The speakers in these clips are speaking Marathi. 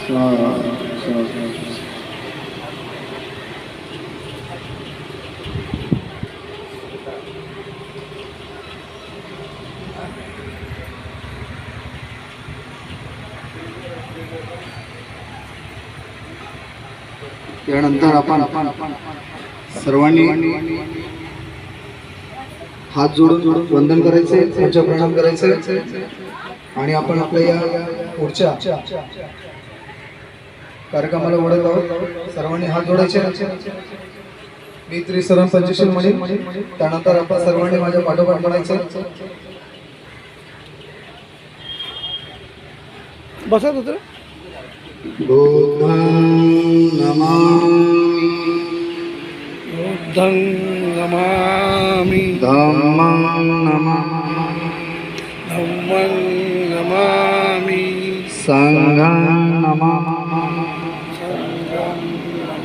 यानंतर आपण सर्वांनी हात जोडून वंदन करायचे, पंचप्रणाम करायचे आणि आपण आपल्या या पुढच्या कार्यक्रमाला वळत आहोत. सर्वांनी हात जोडायचे. मी त्रिसरम पंचशील म्हणेन, त्यानंतर आपण सर्वांनी माझ्या पाठोपाठ म्हणायचं. बसा होतं. बुद्धं नमामि, बुद्धं नमामि, धम्मं नमामि, धम्मं नमामि, संघं नमामि. संघं नमामि.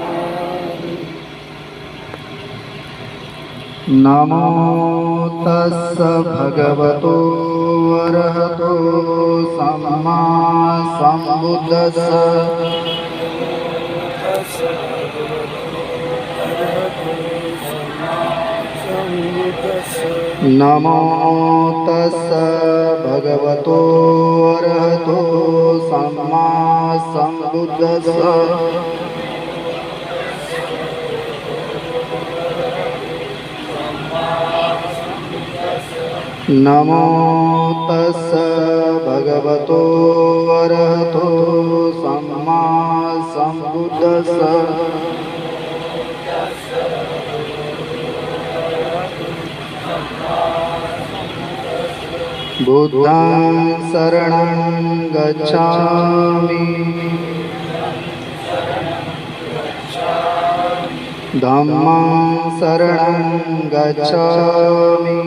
नमो तस्स भगवतो अरहतो सम्मा सम्बुद्धस्स. नमो तस्स भगवतो अरहतो सम्मा सम्बुद्धस्स. नमो तस्स भगवतो अरहतो सम्मा सम्बुद्धस्स. बुद्धं शरणं गच्छामि, धम्मं शरणं गच्छामि,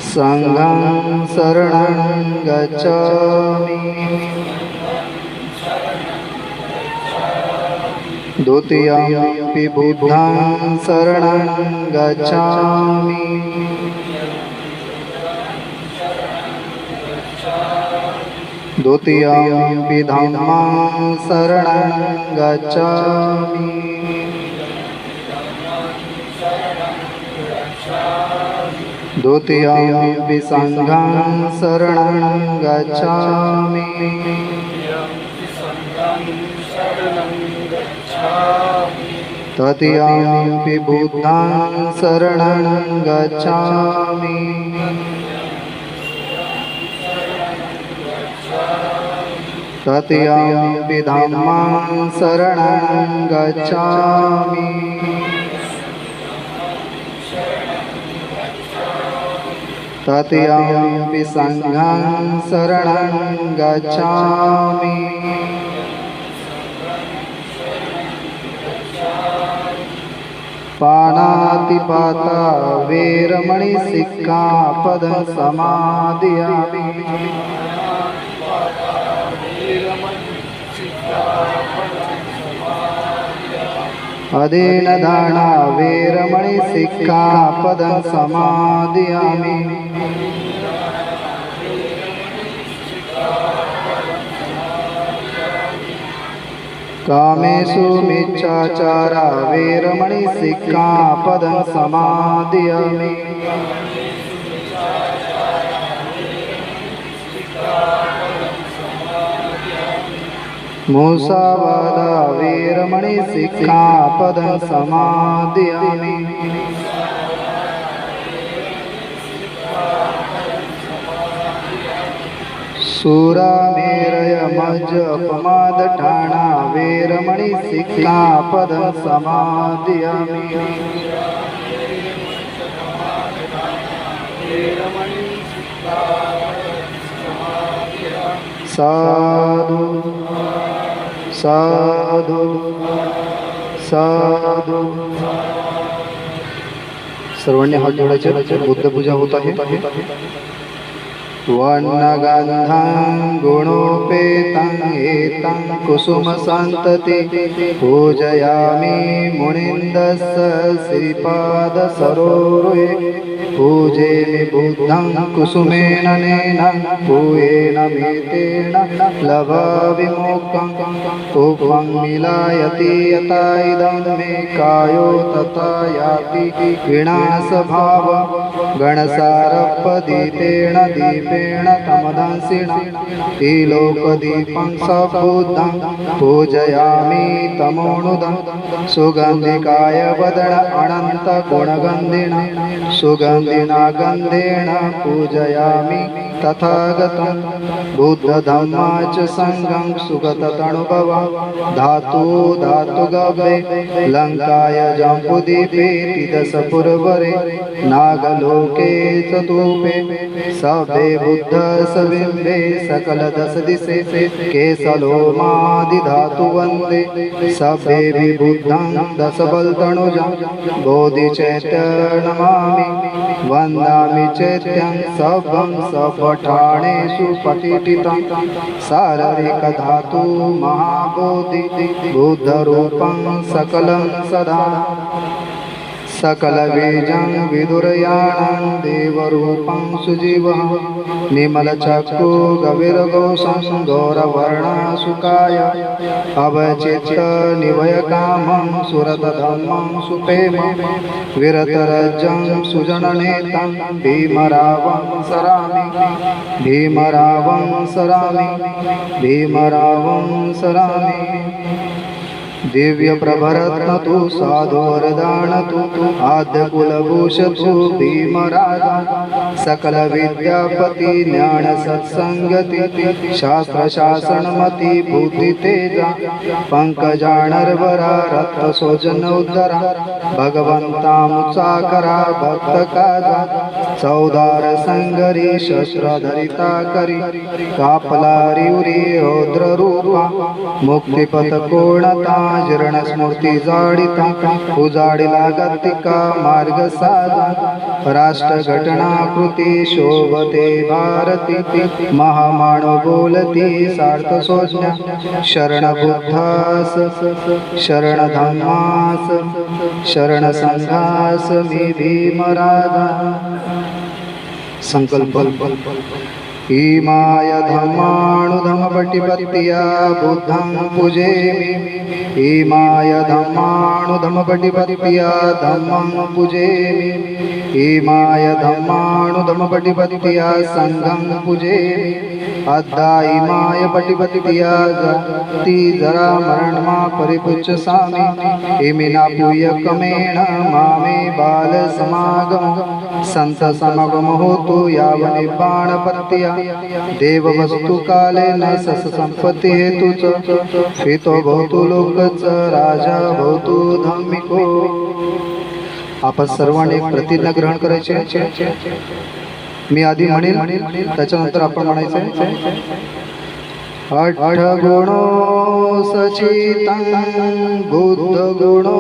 संघं शरणं गच्छामि. द्वितीयंपि बुद्धं शरणं गच्छामि, द्वितीयंपि धम्मं शरणं गच्छामि, द्वितीयंपि संघं शरणं गच्छामि, तृतीयंपि बुद्धं शरणं गच्छामि, तृतीयंपि धम्मं शरणं गच्छामि, तृतीयंपि संघं शरणं गच्छामि. पानातिपाता वेरमणि सिक्खापदं समादयामि. अदेनदाना वेरमणि सिक्खापदं समादयामि. कामेषु मिच्छाचारा वेरमणि सिक्खापदं समादयामि. मुसावादा वेरमणि सिक्खापदं समादयामि. सुरामेरय मज्जपमादठाणा वेरमणि सिक्खापदं समादयामि. साधु साधु साधु. सर्वांनी हात जोडायचे. बुद्ध पूजा होत आहे. वर्णगन्धं गुणोपेतं एतं कुसुमसन्तति पूजयामि मुनिन्दस्य श्रीपादसरोरुहे पूजेमि बुद्धं कुसुमेन नेनं पूयेन मेतेन लभामि मोक्षं पुष्पं मिलायति यथा इदं मे कायो तथा याति विनाशभाव गणसारपदीपेण दीपेण तमदंसिना त्रिलोकदीपं सबुद्धं पूजयामि तमोनुदं सुगन्धिकाय वदन अनन्तगुणगन्धिना सुगन्धिना गन्धेन पूजयामि तथागतं बुद्धधम्मा च सङ्गं सुगततनुभवं धातु धातुगवे लङ्काय जम्बुद्वीपे तिदशपुरवरे नागलोके चतुपे सभे बुद्ध सबिम्बे सकलदशदिशे केशलोमादिधातु वन्दे सभे विबुद्धं दशबलतनुजं बोधिचैत्यनमामि वन्दामि चैत्यं सभं सपठाणेषु पतितं शारीरिकधातु महाबोधि बुद्धरूपं सकलं सदा सकलबीजं विदुरयाणं देवरूपं सुजीवं निर्मलचक्षु गभीरघोषं गौरवर्णसुकाय अवचित्तनिवयकामं सुरतधम्मं सुप्रेम विरतरजं सुजननेतं भीमरावं सरामि भीमरावं सरामि भीमरावं सरामि दिव्य प्रभरत्नतु साधोरदानतु आद्यकुलभूषतु भीमराजा सकल विद्यापति ज्ञान सत्संगति शास्त्र शासनमति बुद्धि तेजा पंकजानरवरा रक्त सोजन उद्धरा भगवंता मुत्साकरा भक्त काजा चौदार संगरी शस्त्र धरिता करी कापला रिवरी रौद्र रूपा मुक्तिपथ कोणता जीर्ण स्मृती जाडिता उजाडिला गतिका मार्ग साधा राष्ट्र घटनाकृती शोभते भारती महामानव बोलती सार्थ सोज्ञा शरण बुद्धास शरण धम्मास शरण संघास मी भीमराजा संकल्प इमाय धम्मानुधमपटिपत्या बुद्धं पूजेमि इमाय धम्मानुधमपटिपत्या धम्मं पूजेमि इमाय धम्मानुधमपटिपत्या संघं पूजेमि अद्धा इमाय पटिपत्या जाति जरा मरणमा परिपुच्छसामि इमिना पूयकमेण मामे बाल समागम संत समगम होतु यावनिर्वाणपत्या देव वस्तु काले न सस संपत्ति हेतु च फितो भवतु लोकच राजा भवतु धम्मिको. आपण सर्वांनी प्रतिज्ञा ग्रहण करायची. मी आधी म्हणेन त्याच्यानंतर आपण म्हणायचं. अठ गुणो सचितं बुद्ध गुणो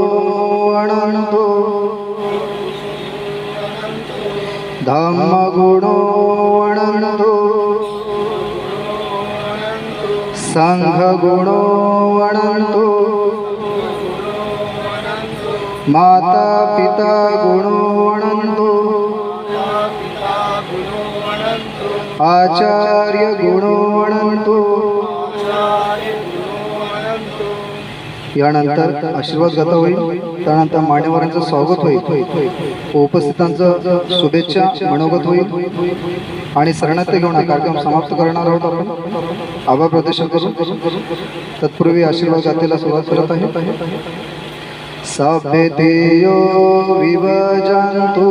अनंतो धम्म गुणो अनंतो संघ गुणो अनंतो माता पिता गुणो अनंतो आचार्य गुणो अनंतो. यानंतर आशीर्वाद गाथा होईल. त्यानंतर मान्यवरांचं स्वागत होईल. उपस्थितांचं शुभेच्छा मनोगत होईल आणि शरणार्थी घेऊन हा कार्यक्रम समाप्त करणार आहोत. आपण आभार प्रदर्शन करू. तत्पूर्वी आशीर्वाद गाथेला सुरुवात करत आहे. सभ्यतेयो विभजन्तु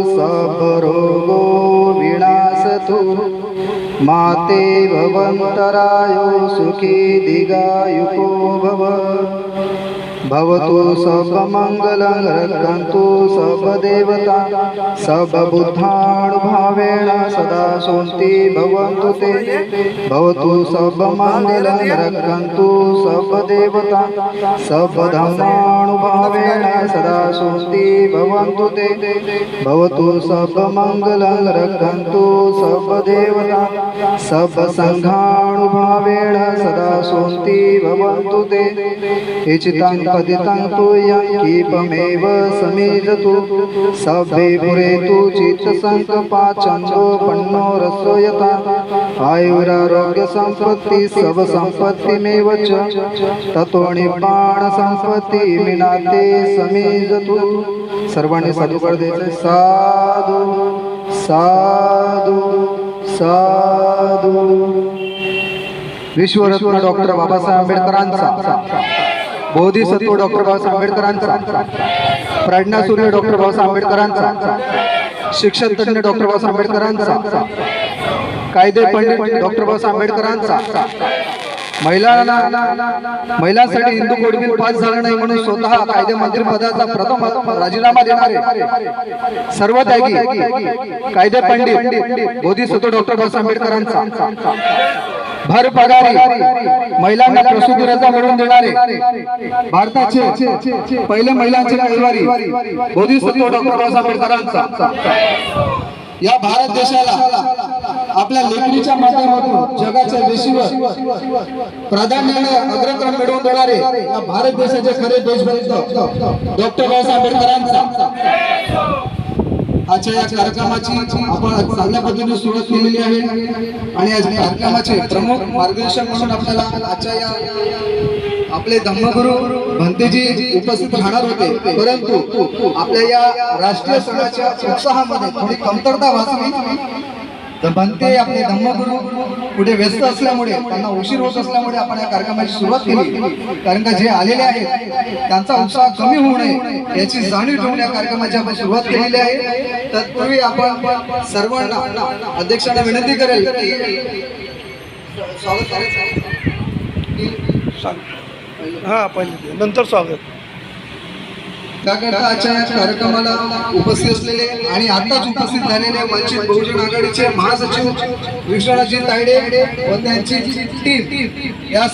सर्वरोगो विनाशतु माते भवन्तरायो सुखी दीर्घायुको भव भवतु सर्वमङ्गलं रक्षन्तु सर्वदेवता सर्वबुद्धानुभावेन सदा शान्ति भवन्तु ते भवतु सर्वमङ्गलं रक्षन्तु सर्वदेवता सर्वधर्मानुभावेन सदा शान्ति भवन्तु ते भवतु सर्वमङ्गलं रक्षन्तु सर्वदेवता सर्वसङ्घानुभावेन सदा शान्ति भवन्तु ते इचितं पतितं तुयं कीपमेव समीजतु सभ्ये पुरेतु चित्तसङ्कपाचन्दो पन्नो रसोयता आयुरारोग्यसम्पत्ति सर्वसम्पत्तिमेव च ततो निब्बाणसम्पत्ति विनाते समीजतु सर्वांनी साधुकार द्यायचे साधू साधू साधू विश्वरत्न डॉक्टर बाबासाहेब आंबेडकरांचा बोधिसत्व डॉक्टर बाबासाहेब आंबेडकरांचा प्रज्ञासूर्य डॉक्टर बाबासाहेब आंबेडकरांचा शिक्षण तज्ञ डॉक्टर बाबासाहेब आंबेडकरांचा कायदे पंडित डॉक्टर बाबासाहेब आंबेडकरांचा महिलांसाठी हिंदू कोड बिल पास झालं नाही म्हणून स्वतः कायदे मंत्री पदाचा प्रथम राजीनामा देणारे सर्वत्यागी कायदे पंडित बोधिसत्व डॉक्टर बाबासाहेब आंबेडकरांचा भर पगारी महिलांना प्रसूती रजा मिळवून देणारे भारताचे पहिले महिलांचे कैवारी बोधिसत्व डॉक्टर बाबासाहेब आंबेडकरांचा या भारत देशाला आपल्या लेखणीच्या माध्यमातून जगाच्या वेशीवर प्राधान्याने अग्रक्रम मिळवून देणारे या भारत देशाचे खरे देशभक्त डॉक्टर बाबासाहेब आंबेडकरांचा आजच्या या कार्यक्रमाची आपण चांगल्या पद्धतीने सुरुवात केलेली आहे आणि या कार्यक्रमाचे प्रमुख मार्गदर्शक म्हणून आपल्याला आजच्या या आपले धम्मगुरू भंतेजी उपस्थित राहणार होते, परंतु आपल्या या राष्ट्रीय सणाच्या उत्साहामध्ये थोडी कमतरता भासली. तर भंते आपले धम्मगुरू पुढे व्यस्त असल्यामुळे त्यांना उशीर होत असल्यामुळे आपण या कार्यक्रमाची सुरुवात केली. कारण का जे आलेले आहेत त्यांचा उत्साह कमी होऊ नये याची जाणीव ठेवून या कार्यक्रमाची आपण सुरुवात केलेली आहे. तत्पूर्वी आपण सर्वांना अध्यक्षांना विनंती करेल की स्वागत हां पहिले नंतर स्वागत. त्याकरता आजच्या या कार्यक्रमाला उपस्थित असलेले आणि आताच उपस्थित झालेले वंचित बहुजन आघाडीचे महासचिव विश्वनाथजी तायडे व त्यांची टीम या